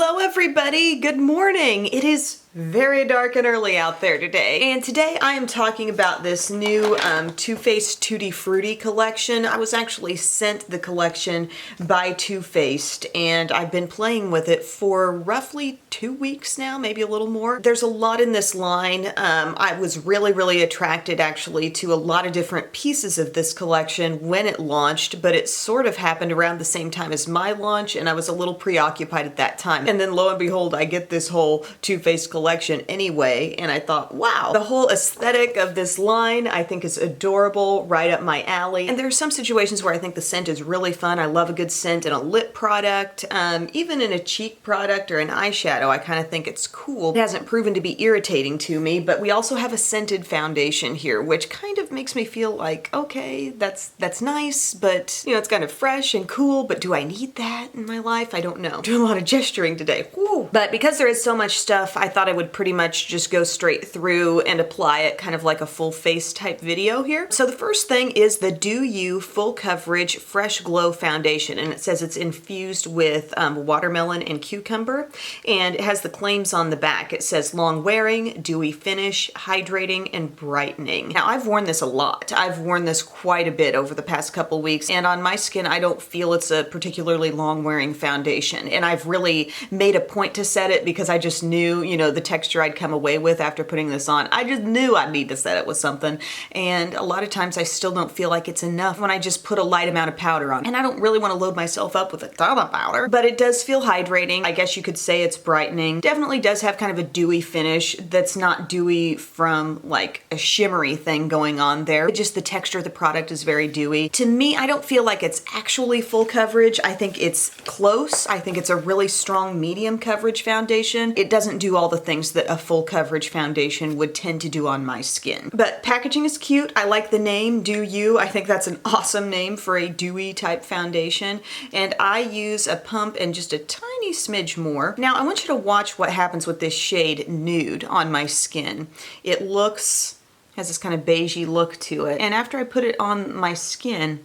Hello everybody, good morning. It is very dark and early out there today. And today I am talking about this new Too Faced Tutti Frutti collection. I was actually sent the collection by Too Faced and I've been playing with it for roughly 2 weeks now, maybe a little more. There's a lot in this line. I was really attracted actually to a lot of different pieces of this collection when it launched, but it sort of happened around the same time as my launch and I was a little preoccupied at that time. And then lo and behold, I get this whole Too Faced collection anyway, and I thought, wow, the whole aesthetic of this line I think is adorable, right up my alley. And there are some situations where I think the scent is really fun. I love a good scent in a lip product, even in a cheek product or an eyeshadow. I kind of think it's cool. It hasn't proven to be irritating to me, but we also have a scented foundation here, which kind of makes me feel like, okay, that's nice, but you know, it's kind of fresh and cool, but do I need that in my life? I don't know. Doing a lot of gesturing today. Woo. But because there is so much stuff, I thought I would pretty much just go straight through and apply it kind of like a full face type video here. So the first thing is the Do You Full Coverage Fresh Glow Foundation, and it says it's infused with watermelon and cucumber, and it has the claims on the back. It says long wearing, dewy finish, hydrating, and brightening. Now I've worn this a lot. I've worn this quite a bit over the past couple weeks, and on my skin I don't feel it's a particularly long wearing foundation, and I've really made a point to set it because I just knew, you know, the texture I'd come away with after putting this on. I just knew I'd need to set it with something, and a lot of times I still don't feel like it's enough when I just put a light amount of powder on. And I don't really want to load myself up with a ton of powder, but it does feel hydrating. I guess you could say it's brightening. Definitely does have kind of a dewy finish that's not dewy from like a shimmery thing going on there. Just the texture of the product is very dewy. To me, I don't feel like it's actually full coverage. I think it's close. I think it's a really strong medium coverage foundation. It doesn't do all the things that a full coverage foundation would tend to do on my skin. But packaging is cute. I like the name Do You. I think that's an awesome name for a dewy type foundation. And I use a pump and just a tiny smidge more. Now I want you to watch what happens with this shade Nude on my skin. It has this kind of beigey look to it. And after I put it on my skin,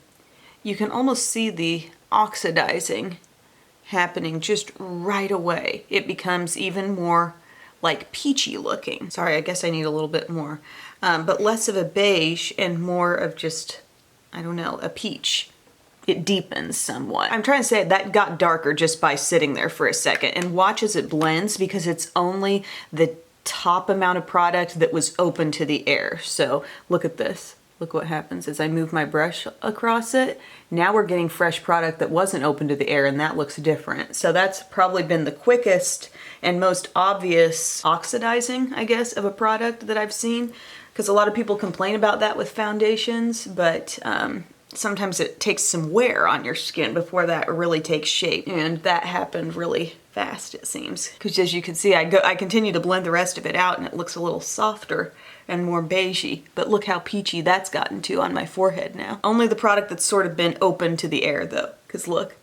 you can almost see the oxidizing happening just right away. It becomes even more like peachy looking. Sorry, I guess I need a little bit more. But less of a beige and more of just, I don't know, a peach. It deepens somewhat. I'm trying to say that got darker just by sitting there for a second, and watch as it blends because it's only the top amount of product that was open to the air. So look at this. Look what happens as I move my brush across it. Now we're getting fresh product that wasn't open to the air, and that looks different. So that's probably been the quickest and most obvious oxidizing, I guess, of a product that I've seen. Because a lot of people complain about that with foundations, but sometimes it takes some wear on your skin before that really takes shape. And that happened really fast, it seems. Because as you can see, I continue to blend the rest of it out and it looks a little softer and more beigey, but look how peachy that's gotten to on my forehead now. Only the product that's sort of been open to the air though, because look,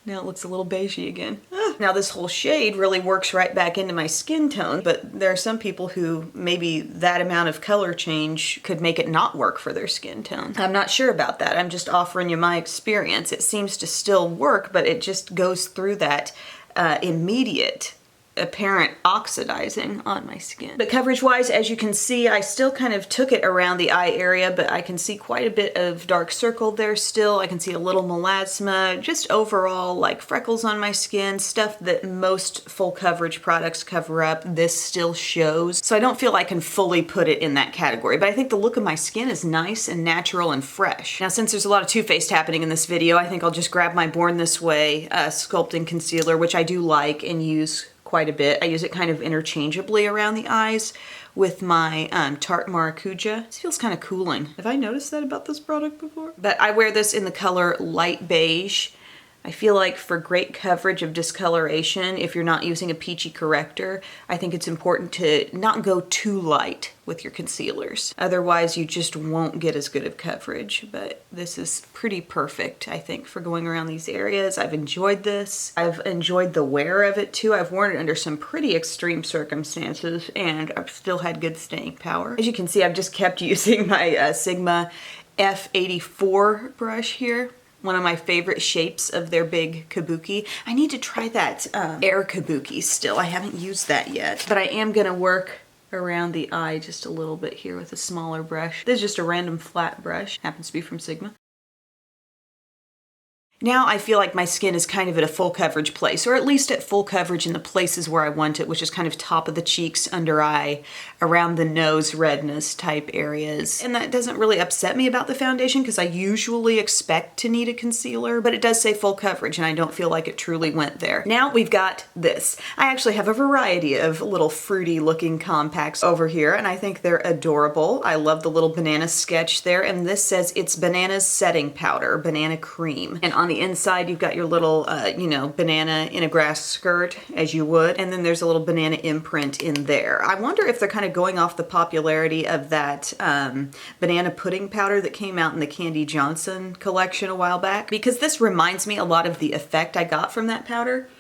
now it looks a little beigey again. Now this whole shade really works right back into my skin tone, but there are some people who maybe that amount of color change could make it not work for their skin tone. I'm not sure about that. I'm just offering you my experience. It seems to still work, but it just goes through that immediate apparent oxidizing on my skin. But coverage wise, as you can see, I still kind of took it around the eye area, but I can see quite a bit of dark circle there still. I can see a little melasma, just overall like freckles on my skin, stuff that most full coverage products cover up. This still shows. So I don't feel I can fully put it in that category, but I think the look of my skin is nice and natural and fresh. Now, since there's a lot of Too Faced happening in this video, I think I'll just grab my Born This Way sculpting concealer, which I do like and use quite a bit. I use it kind of interchangeably around the eyes with my Tarte Maracuja. This feels kind of cooling. Have I noticed that about this product before? But I wear this in the color light beige. I feel like for great coverage of discoloration, if you're not using a peachy corrector, I think it's important to not go too light with your concealers. Otherwise, you just won't get as good of coverage. But this is pretty perfect, I think, for going around these areas. I've enjoyed this. I've enjoyed the wear of it too. I've worn it under some pretty extreme circumstances and I've still had good staying power. As you can see, I've just kept using my Sigma F84 brush here. one of my favorite shapes of their big kabuki. I need to try that air kabuki still. I haven't used that yet, but I am gonna work around the eye just a little bit here with a smaller brush. This is just a random flat brush, happens to be from Sigma. Now I feel like my skin is kind of at a full coverage place, or at least at full coverage in the places where I want it, which is kind of top of the cheeks, under eye, around the nose redness type areas. And that doesn't really upset me about the foundation because I usually expect to need a concealer, but it does say full coverage and I don't feel like it truly went there. Now we've got this. I actually have a variety of little fruity looking compacts over here and I think they're adorable. I love the little banana sketch there, and this says it's Banana's setting powder, banana cream. And on the inside you've got your little you know, banana in a grass skirt as you would, and then there's a little banana imprint in there. I wonder if they're kind of going off the popularity of that banana pudding powder that came out in the Candy Johnson collection a while back, because this reminds me a lot of the effect I got from that powder.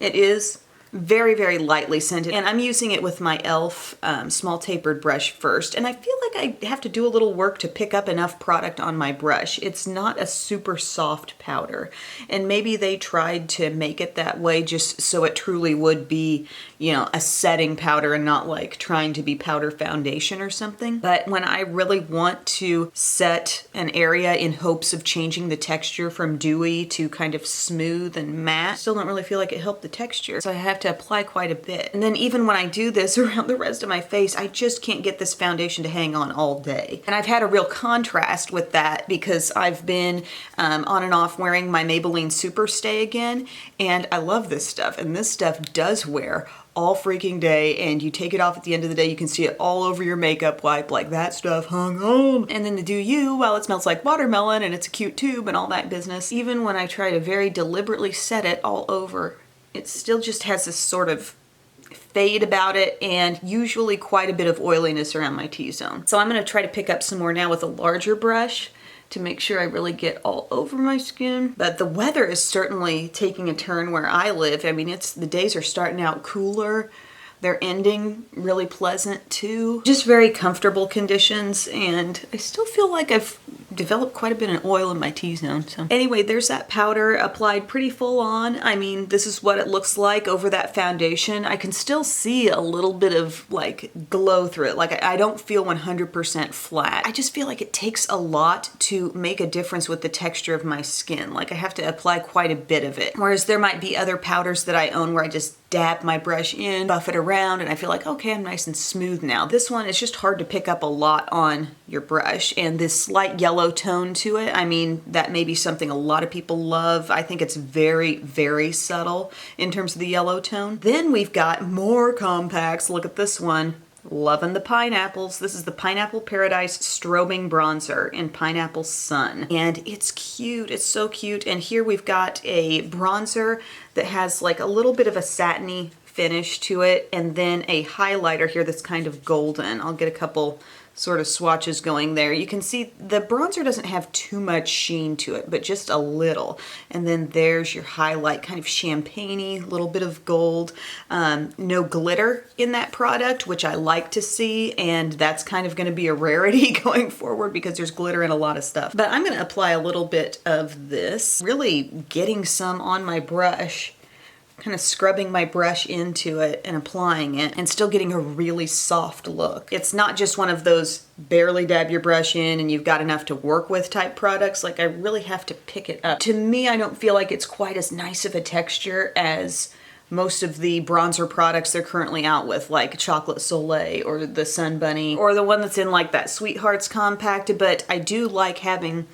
It is very, very lightly scented, and I'm using it with my e.l.f. Small tapered brush first, and I feel like I have to do a little work to pick up enough product on my brush. It's not a super soft powder, and maybe they tried to make it that way just so it truly would be, you know, a setting powder and not like trying to be powder foundation or something. But when I really want to set an area in hopes of changing the texture from dewy to kind of smooth and matte, I still don't really feel like it helped the texture, so I have to apply quite a bit. And then even when I do this around the rest of my face, I just can't get this foundation to hang on all day. And I've had a real contrast with that because I've been on and off wearing my Maybelline Superstay again, and I love this stuff, and this stuff does wear all freaking day, and you take it off at the end of the day, you can see it all over your makeup wipe, like that stuff hung on. And then the Do You, well, it smells like watermelon and it's a cute tube and all that business. Even when I try to very deliberately set it all over, it still just has this sort of fade about it and usually quite a bit of oiliness around my T-zone. So I'm going to try to pick up some more now with a larger brush to make sure I really get all over my skin. But the weather is certainly taking a turn where I live. I mean, the days are starting out cooler. They're ending really pleasant too. Just very comfortable conditions, and I still feel like I've developed quite a bit of oil in my T-zone. So anyway, there's that powder applied pretty full on. I mean, this is what it looks like over that foundation. I can still see a little bit of like glow through it. Like I don't feel 100% flat. I just feel like it takes a lot to make a difference with the texture of my skin. Like I have to apply quite a bit of it. Whereas there might be other powders that I own where I just dab my brush in, buff it around, and I feel like, okay, I'm nice and smooth now. This one, it's just hard to pick up a lot on your brush, and this slight yellow tone to it, I mean, that may be something a lot of people love. I think it's very, very subtle in terms of the yellow tone. Then we've got more compacts. Look at this one. Loving the pineapples. This is the Pineapple Paradise Strobing Bronzer in Pineapple Sun. And it's cute. It's so cute. And here we've got a bronzer that has like a little bit of a satiny finish to it, and then a highlighter here that's kind of golden. I'll get a couple sort of swatches going there. You can see the bronzer doesn't have too much sheen to it, but just a little. And then there's your highlight, kind of champagne-y, little bit of gold. No glitter in that product, which I like to see, and that's kind of going to be a rarity going forward because there's glitter in a lot of stuff. But I'm going to apply a little bit of this, really getting some on my brush, kind of scrubbing my brush into it and applying it, and still getting a really soft look. It's not just one of those barely dab your brush in and you've got enough to work with type products. Like I really have to pick it up. To me, I don't feel like it's quite as nice of a texture as most of the bronzer products they're currently out with, like Chocolate Soleil or the Sun Bunny, or the one that's in like that Sweethearts compact. But I do like having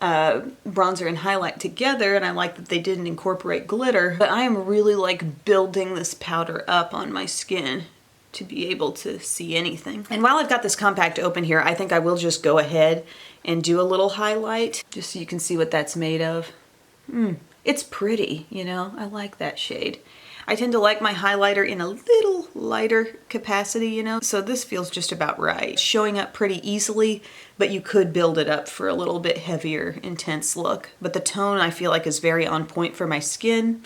bronzer and highlight together, and I like that they didn't incorporate glitter, but I am really like building this powder up on my skin to be able to see anything. And while I've got this compact open here, I think I will just go ahead and do a little highlight just so you can see what that's made of. It's pretty, you know, I like that shade. I tend to like my highlighter in a little lighter capacity, you know, so this feels just about right. It's showing up pretty easily, but you could build it up for a little bit heavier, intense look. But the tone I feel like is very on point for my skin.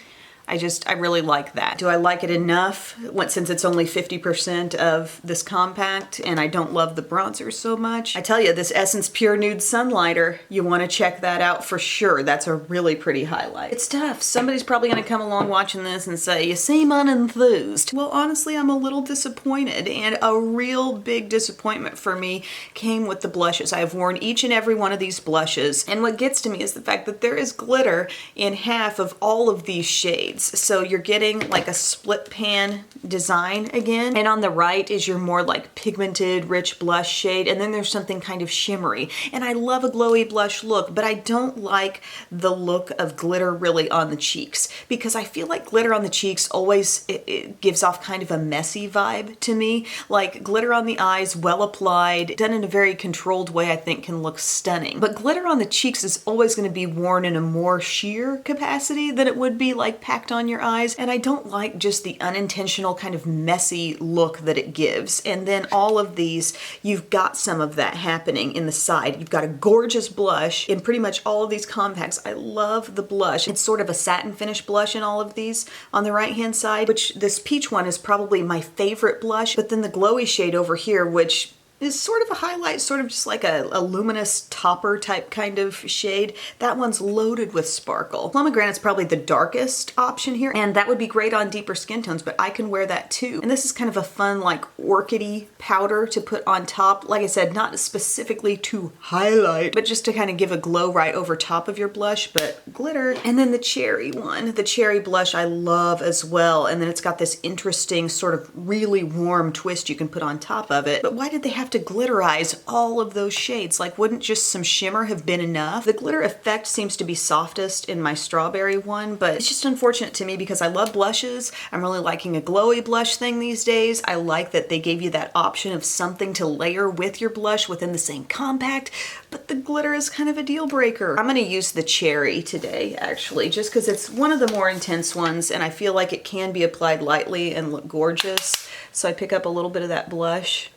I really like that. Do I like it enough since it's only 50% of this compact and I don't love the bronzer so much? I tell you, this Essence Pure Nude Sunlighter, you want to check that out for sure. That's a really pretty highlight. It's tough. Somebody's probably going to come along watching this and say, you seem unenthused. Well, honestly, I'm a little disappointed, and a real big disappointment for me came with the blushes. I have worn each and every one of these blushes, and what gets to me is the fact that there is glitter in half of all of these shades. So you're getting like a split pan design again. And on the right is your more like pigmented, rich blush shade. And then there's something kind of shimmery. And I love a glowy blush look, but I don't like the look of glitter really on the cheeks, because I feel like glitter on the cheeks always it gives off kind of a messy vibe to me. Like glitter on the eyes, well applied, done in a very controlled way, I think can look stunning. But glitter on the cheeks is always going to be worn in a more sheer capacity than it would be like packed on your eyes, and I don't like just the unintentional kind of messy look that it gives. And then all of these, you've got some of that happening in the side. You've got a gorgeous blush in pretty much all of these compacts. I love the blush. It's sort of a satin finish blush in all of these on the right hand side, which this peach one is probably my favorite blush, but then the glowy shade over here, which is sort of a highlight, sort of just like a luminous topper type kind of shade. That one's loaded with sparkle. Pomegranate's probably the darkest option here, and that would be great on deeper skin tones, but I can wear that too. And this is kind of a fun, like orchidy powder to put on top. Like I said, not specifically to highlight, but just to kind of give a glow right over top of your blush, but glitter. And then the cherry one, the cherry blush I love as well. And then it's got this interesting sort of really warm twist you can put on top of it. But why did they have to glitterize all of those shades? Like, wouldn't just some shimmer have been enough? The glitter effect seems to be softest in my strawberry one, but it's just unfortunate to me because I love blushes. I'm really liking a glowy blush thing these days. I like that they gave you that option of something to layer with your blush within the same compact, but the glitter is kind of a deal breaker. I'm gonna use the cherry today, actually, just because it's one of the more intense ones and I feel like it can be applied lightly and look gorgeous. So I pick up a little bit of that blush.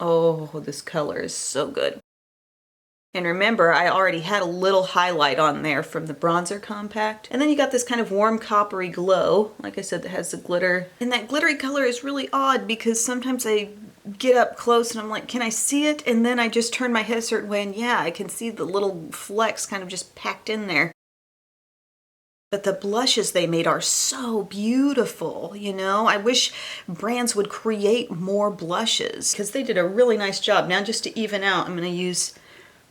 Oh, this color is so good. And remember, I already had a little highlight on there from the bronzer compact. And then you got this kind of warm coppery glow, like I said, that has the glitter. And that glittery color is really odd because sometimes I get up close and I'm like, can I see it? And then I just turn my head a certain way and yeah, I can see the little flecks kind of just packed in there. But the blushes they made are so beautiful, you know? I wish brands would create more blushes because they did a really nice job. Now just to even out, I'm gonna use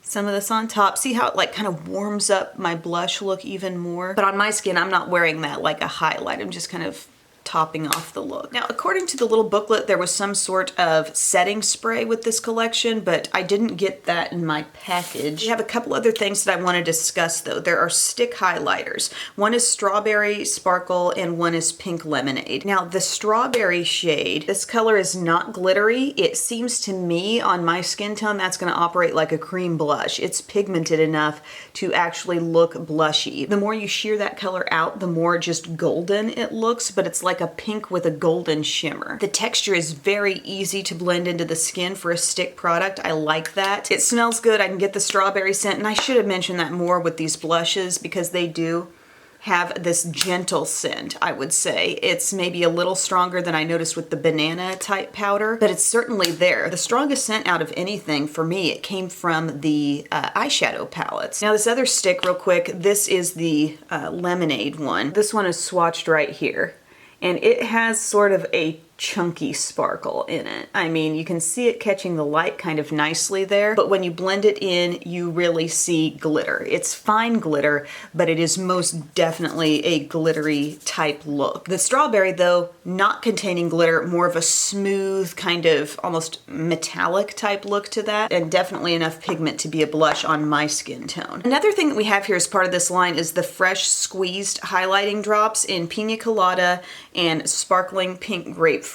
some of this on top. See how it like kind of warms up my blush look even more? But on my skin, I'm not wearing that like a highlight. I'm just kind of topping off the look. Now, according to the little booklet, there was some sort of setting spray with this collection, but I didn't get that in my package. We have a couple other things that I want to discuss though. There are stick highlighters. One is Strawberry Sparkle and one is Pink Lemonade. Now, the strawberry shade, this color is not glittery. It seems to me on my skin tone, that's going to operate like a cream blush. It's pigmented enough to actually look blushy. The more you sheer that color out, the more just golden it looks, but it's like a pink with a golden shimmer. The texture is very easy to blend into the skin for a stick product. I like that. It smells good. I can get the strawberry scent, and I should have mentioned that more with these blushes because they do have this gentle scent, I would say. It's maybe a little stronger than I noticed with the banana type powder, but it's certainly there. The strongest scent out of anything for me, it came from the eyeshadow palettes. Now this other stick real quick, this is the lemonade one. This one is swatched right here. And it has sort of a chunky sparkle in it. I mean, you can see it catching the light kind of nicely there, but when you blend it in, you really see glitter. It's fine glitter, but it is most definitely a glittery type look. The strawberry, though, not containing glitter, more of a smooth kind of almost metallic type look to that, and definitely enough pigment to be a blush on my skin tone. Another thing that we have here as part of this line is the fresh squeezed highlighting drops in Pina Colada and Sparkling Pink Grapefruit.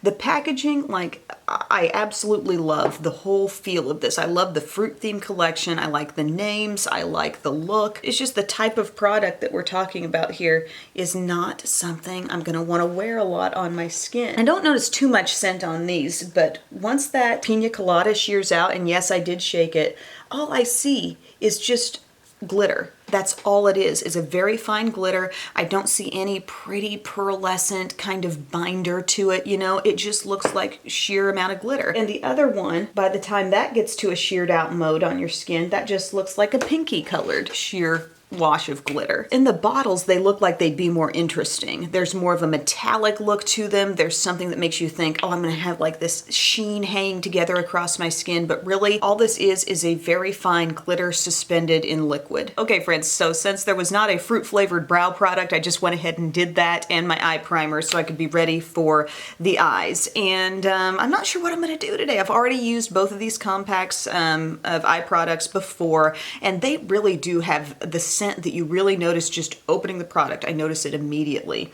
The packaging, like, I absolutely love the whole feel of this. I love the fruit theme collection. I like the names. I like the look. It's just the type of product that we're talking about here is not something I'm gonna wanna wear a lot on my skin. I don't notice too much scent on these, but once that Pina Colada shears out, and yes, I did shake it, all I see is just glitter. That's all it is a very fine glitter. I don't see any pretty pearlescent kind of binder to it, you know, it just looks like sheer amount of glitter. And the other one, by the time that gets to a sheared out mode on your skin, that just looks like a pinky colored sheer wash of glitter. In the bottles, they look like they'd be more interesting. There's more of a metallic look to them. There's something that makes you think, oh, I'm gonna have like this sheen hanging together across my skin, but really all this is a very fine glitter suspended in liquid. Okay, friends, so since there was not a fruit flavored brow product, I just went ahead and did that and my eye primer so I could be ready for the eyes. And I'm not sure what I'm gonna do today. I've already used both of these compacts of eye products before, and they really do have the scent that you really notice just opening the product. I notice it immediately.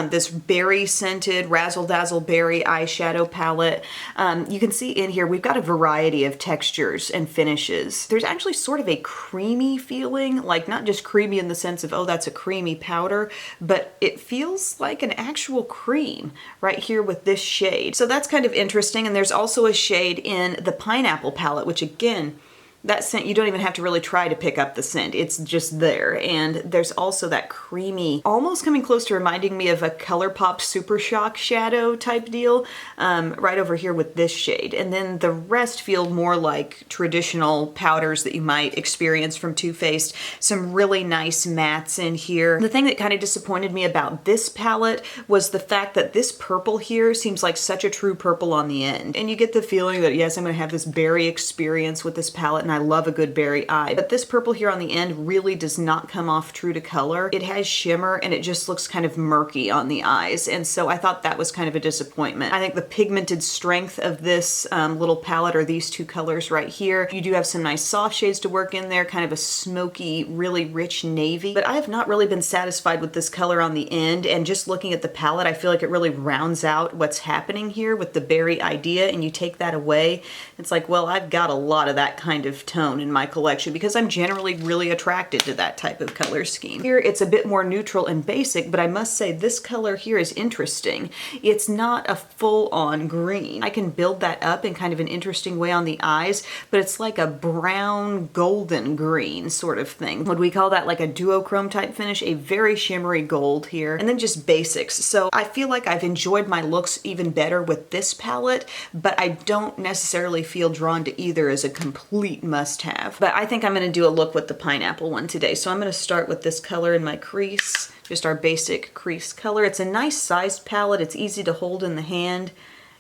This berry scented Razzle Dazzle Berry eyeshadow palette. You can see in here we've got a variety of textures and finishes. There's actually sort of a creamy feeling, like not just creamy in the sense of, oh, that's a creamy powder, but it feels like an actual cream right here with this shade. So that's kind of interesting. And there's also a shade in the Pineapple palette, which again, that scent, you don't even have to really try to pick up the scent. It's just there. And there's also that creamy, almost coming close to reminding me of a ColourPop Super Shock shadow type deal, right over here with this shade. And then the rest feel more like traditional powders that you might experience from Too Faced. Some really nice mattes in here. The thing that kind of disappointed me about this palette was the fact that this purple here seems like such a true purple on the end. And you get the feeling that, yes, I'm gonna have this berry experience with this palette, and I love a good berry eye. But this purple here on the end really does not come off true to color. It has shimmer and it just looks kind of murky on the eyes. And so I thought that was kind of a disappointment. I think the pigmented strength of this little palette are these two colors right here. You do have some nice soft shades to work in there, kind of a smoky, really rich navy. But I have not really been satisfied with this color on the end. And just looking at the palette, I feel like it really rounds out what's happening here with the berry idea. And you take that away, it's like, well, I've got a lot of that kind of tone in my collection because I'm generally really attracted to that type of color scheme. Here it's a bit more neutral and basic, but I must say this color here is interesting. It's not a full-on green. I can build that up in kind of an interesting way on the eyes, but it's like a brown golden green sort of thing. Would we call that like a duochrome type finish? A very shimmery gold here, and then just basics. So I feel like I've enjoyed my looks even better with this palette, but I don't necessarily feel drawn to either as a complete must-have. But I think I'm going to do a look with the Pineapple one today. So I'm going to start with this color in my crease, just our basic crease color. It's a nice sized palette. It's easy to hold in the hand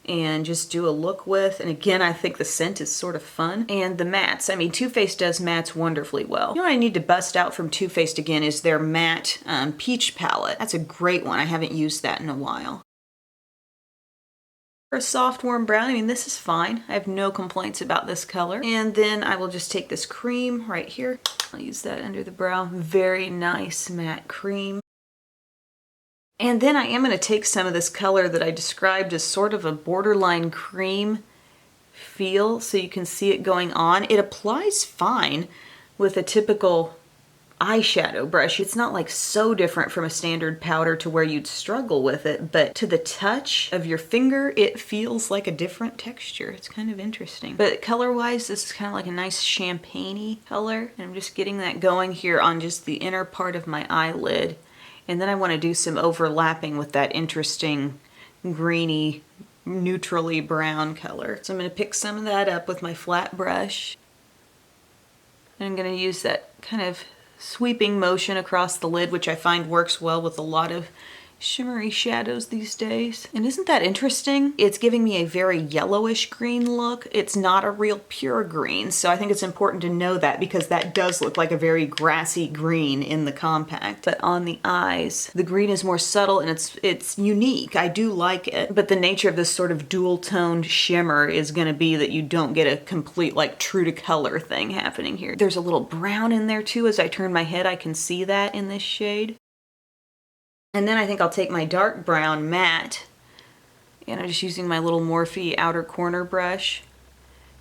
and just do a look with. And again, I think the scent is sort of fun. And the mattes, I mean, Too Faced does mattes wonderfully well. You know what I need to bust out from Too Faced again is their matte peach palette. That's a great one. I haven't used that in a while. For a soft warm brown, I mean, this is fine. I have no complaints about this color. And then I will just take this cream right here. I'll use that under the brow. Very nice matte cream. And then I am going to take some of this color that I described as sort of a borderline cream feel, so you can see it going on. It applies fine with a typical eyeshadow brush. It's not like so different from a standard powder to where you'd struggle with it, but to the touch of your finger, it feels like a different texture. It's kind of interesting. But color-wise, this is kind of like a nice champagne-y color. And I'm just getting that going here on just the inner part of my eyelid. And then I want to do some overlapping with that interesting greeny, neutrally brown color. So I'm going to pick some of that up with my flat brush. And I'm going to use that kind of sweeping motion across the lid, which I find works well with a lot of shimmery shadows these days. And isn't that interesting? It's giving me a very yellowish green look. It's not a real pure green, so I think it's important to know that because that does look like a very grassy green in the compact. But on the eyes, the green is more subtle and it's unique. I do like it, but the nature of this sort of dual-toned shimmer is gonna be that you don't get a complete like true to color thing happening here. There's a little brown in there too. As I turn my head, I can see that in this shade. And then I think I'll take my dark brown matte, and I'm just using my little Morphe outer corner brush,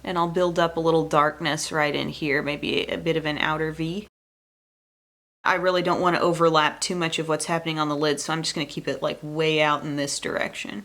and I'll build up a little darkness right in here, maybe a bit of an outer V. I really don't want to overlap too much of what's happening on the lid, so I'm just going to keep it like way out in this direction.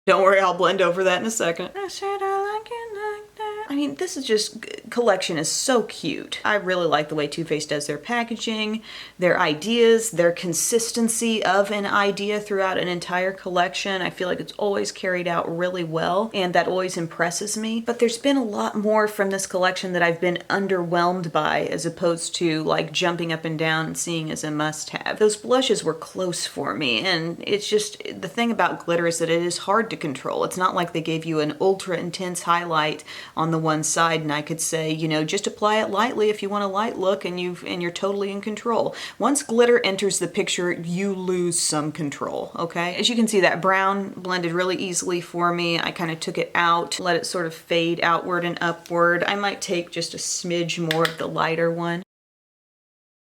Don't worry, I'll blend over that in a second. I said I like it like that. I mean, this is just, collection is so cute. I really like the way Too Faced does their packaging, their ideas, their consistency of an idea throughout an entire collection. I feel like it's always carried out really well, and that always impresses me. But there's been a lot more from this collection that I've been underwhelmed by, as opposed to like jumping up and down and seeing as a must-have. Those blushes were close for me, and it's just, the thing about glitter is that it is hard to control. It's not like they gave you an ultra intense highlight on the one side and I could say, you know, just apply it lightly if you want a light look, and you're totally in control. Once glitter enters the picture, you lose some control, okay? As you can see, that brown blended really easily for me. I kind of took it out, let it sort of fade outward and upward. I might take just a smidge more of the lighter one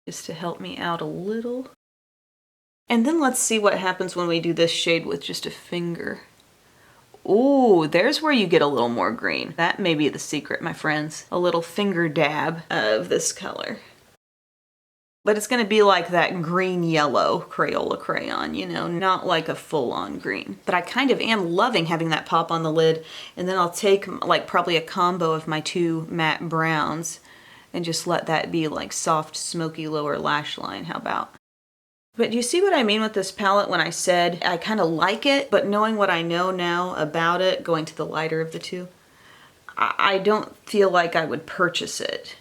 just to help me out a little. And then let's see what happens when we do this shade with just a finger. Ooh, there's where you get a little more green. That may be the secret, my friends. A little finger dab of this color. But it's gonna be like that green-yellow Crayola crayon, you know, not like a full-on green. But I kind of am loving having that pop on the lid, and then I'll take like probably a combo of my two matte browns and just let that be like soft, smoky lower lash line. How about? But do you see what I mean with this palette when I said I kind of like it, but knowing what I know now about it, going to the lighter of the two, I don't feel like I would purchase it.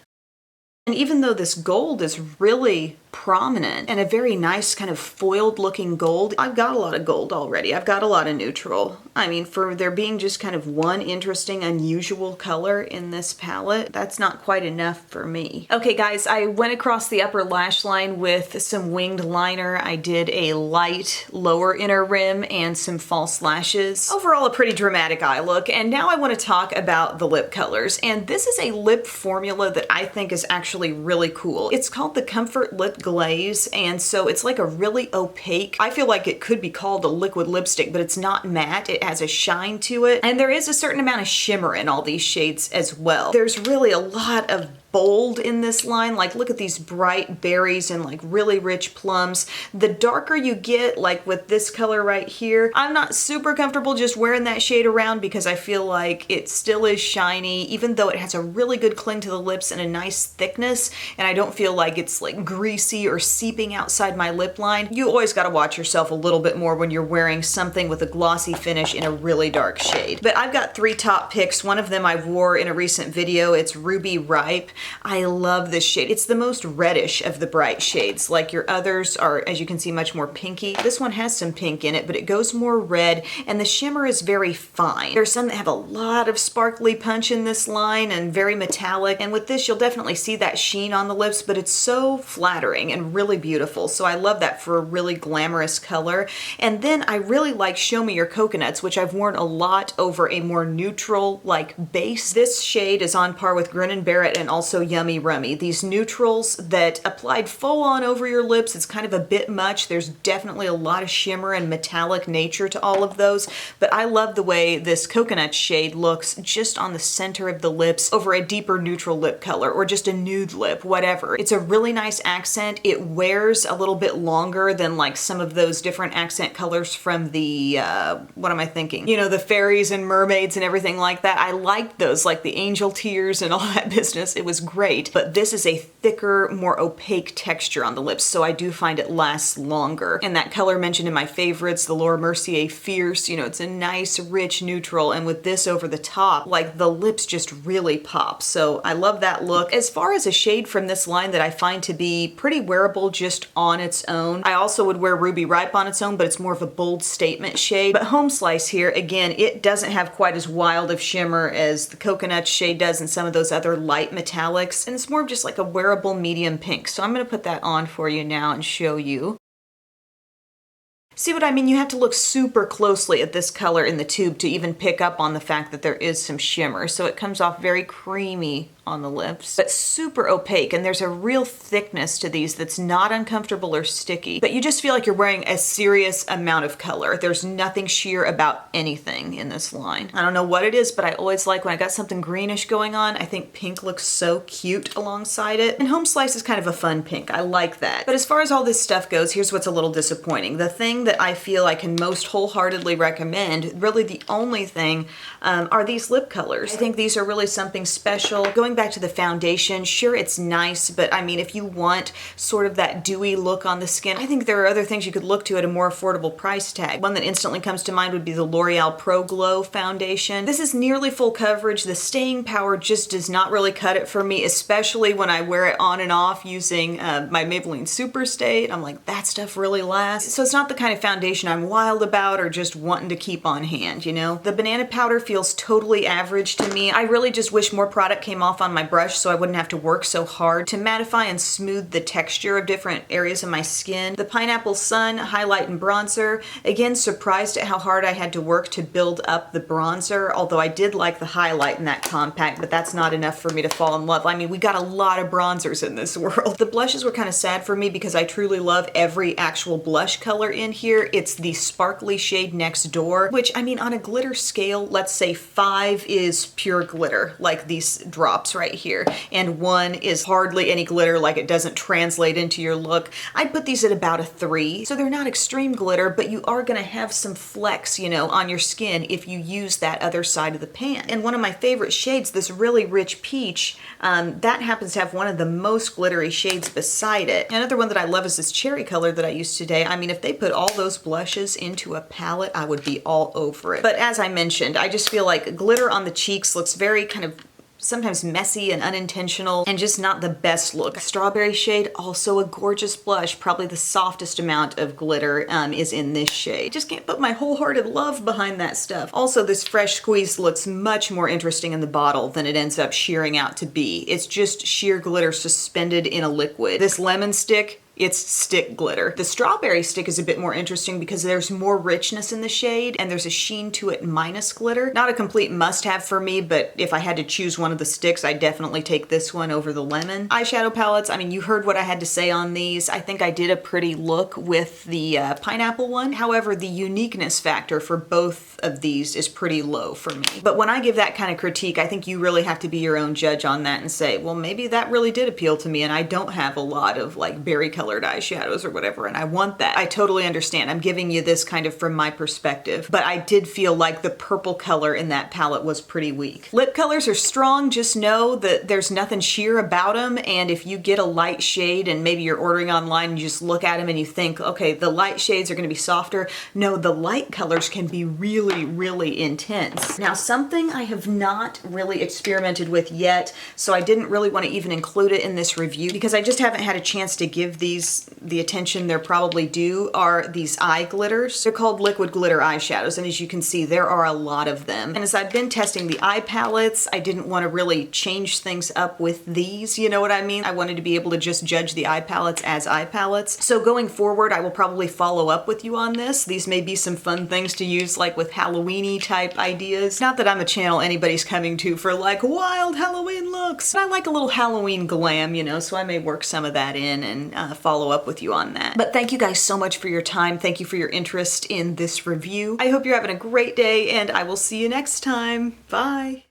And even though this gold is really prominent and a very nice kind of foiled looking gold, I've got a lot of gold already. I've got a lot of neutral. I mean, for there being just kind of one interesting, unusual color in this palette, that's not quite enough for me. Okay guys, I went across the upper lash line with some winged liner. I did a light lower inner rim and some false lashes. Overall, a pretty dramatic eye look. And now I want to talk about the lip colors. And this is a lip formula that I think is actually really cool. It's called the Comfort Lip Glaze, and so it's like a really opaque, I feel like it could be called a liquid lipstick, but it's not matte. It has a shine to it, and there is a certain amount of shimmer in all these shades as well. There's really a lot of bold in this line. Like, look at these bright berries and like really rich plums. The darker you get, like with this color right here, I'm not super comfortable just wearing that shade around because I feel like it still is shiny, even though it has a really good cling to the lips and a nice thickness, and I don't feel like it's like greasy or seeping outside my lip line. You always got to watch yourself a little bit more when you're wearing something with a glossy finish in a really dark shade. But I've got three top picks. One of them I wore in a recent video. It's Ruby Ripe. I love this shade. It's the most reddish of the bright shades. Like your others are, as you can see, much more pinky. This one has some pink in it, but it goes more red, and the shimmer is very fine. There's some that have a lot of sparkly punch in this line and very metallic, and with this you'll definitely see that sheen on the lips, but it's so flattering and really beautiful. So I love that for a really glamorous color. And then I really like Show Me Your Coconuts, which I've worn a lot over a more neutral like base. This shade is on par with Grin and Barrett and also Yummy Rummy. These neutrals that applied full on over your lips, it's kind of a bit much. There's definitely a lot of shimmer and metallic nature to all of those, but I love the way this coconut shade looks just on the center of the lips over a deeper neutral lip color or just a nude lip, whatever. It's a really nice accent. It wears a little bit longer than like some of those different accent colors from the, what am I thinking? You know, the fairies and mermaids and everything like that. I liked those, like the angel tears and all that business. It was great, but this is a thicker, more opaque texture on the lips, so I do find it lasts longer. And that color mentioned in my favorites, the Laura Mercier Fierce, you know, it's a nice, rich neutral, and with this over the top, like the lips just really pop. So I love that look. As far as a shade from this line that I find to be pretty wearable just on its own, I also would wear Ruby Ripe on its own, but it's more of a bold statement shade. But Home Slice here, again, it doesn't have quite as wild of shimmer as the coconut shade does and some of those other light metallics, and it's more of just like a wearable medium pink. So I'm going to put that on for you now and show you. See what I mean? You have to look super closely at this color in the tube to even pick up on the fact that there is some shimmer. So it comes off very creamy on the lips, but super opaque, and there's a real thickness to these that's not uncomfortable or sticky, but you just feel like you're wearing a serious amount of color. There's nothing sheer about anything in this line. I don't know what it is, but I always like when I got something greenish going on. I think pink looks so cute alongside it, and Home Slice is kind of a fun pink. I like that. But as far as all this stuff goes, here's what's a little disappointing. The thing that I feel I can most wholeheartedly recommend, really the only thing, are these lip colors. I think these are really something special. Going back to the foundation, sure, it's nice, but I mean, if you want sort of that dewy look on the skin, I think there are other things you could look to at a more affordable price tag. One that instantly comes to mind would be the L'Oreal Pro Glow foundation. This is nearly full coverage. The staying power just does not really cut it for me, especially when I wear it on and off using my Maybelline Super Stay. I'm like, that stuff really lasts. So it's not the kind of foundation I'm wild about or just wanting to keep on hand, you know? The banana powder feels totally average to me. I really just wish more product came off on my brush so I wouldn't have to work so hard to mattify and smooth the texture of different areas of my skin. The Pineapple Sun highlight and bronzer, again, surprised at how hard I had to work to build up the bronzer, although I did like the highlight in that compact, but that's not enough for me to fall in love. I mean, we got a lot of bronzers in this world. The blushes were kind of sad for me because I truly love every actual blush color in here. It's the sparkly shade Next Door, which, I mean, on a glitter scale, let's say 5 is pure glitter, like these drops right here, and 1 is hardly any glitter, like it doesn't translate into your look. I'd put these at about a 3. So they're not extreme glitter, but you are gonna have some flex, you know, on your skin if you use that other side of the pan. And one of my favorite shades, this really rich peach, that happens to have one of the most glittery shades beside it. Another one that I love is this cherry color that I used today. I mean, if they put all those blushes into a palette, I would be all over it. But as I mentioned, I just feel like glitter on the cheeks looks very kind of sometimes messy and unintentional and just not the best look. Strawberry shade, also a gorgeous blush. Probably the softest amount of glitter is in this shade. Just can't put my wholehearted love behind that stuff. Also, this Fresh Squeeze looks much more interesting in the bottle than it ends up shearing out to be. It's just sheer glitter suspended in a liquid. This lemon stick, it's stick glitter. The strawberry stick is a bit more interesting because there's more richness in the shade and there's a sheen to it minus glitter. Not a complete must-have for me, but if I had to choose one of the sticks, I'd definitely take this one over the lemon. Eyeshadow palettes, I mean, you heard what I had to say on these. I think I did a pretty look with the pineapple one. However, the uniqueness factor for both of these is pretty low for me. But when I give that kind of critique, I think you really have to be your own judge on that and say, well, maybe that really did appeal to me and I don't have a lot of like berry colored eyeshadows or whatever, and I want that. I totally understand. I'm giving you this kind of from my perspective, but I did feel like the purple color in that palette was pretty weak. Lip colors are strong. Just know that there's nothing sheer about them, and if you get a light shade and maybe you're ordering online and you just look at them and you think, okay, the light shades are going to be softer. No, the light colors can be really, really intense. Now, something I have not really experimented with yet, so I didn't really want to even include it in this review because I just haven't had a chance to give these the attention they're probably due, are these eye glitters. They're called liquid glitter eyeshadows, and as you can see, there are a lot of them. And as I've been testing the eye palettes, I didn't want to really change things up with these, you know what I mean? I wanted to be able to just judge the eye palettes as eye palettes. So going forward, I will probably follow up with you on this. These may be some fun things to use like with Halloween-y type ideas. Not that I'm a channel anybody's coming to for like wild Halloween looks. But I like a little Halloween glam, you know, so I may work some of that in and follow up with you on that. But thank you guys so much for your time. Thank you for your interest in this review. I hope you're having a great day and I will see you next time. Bye.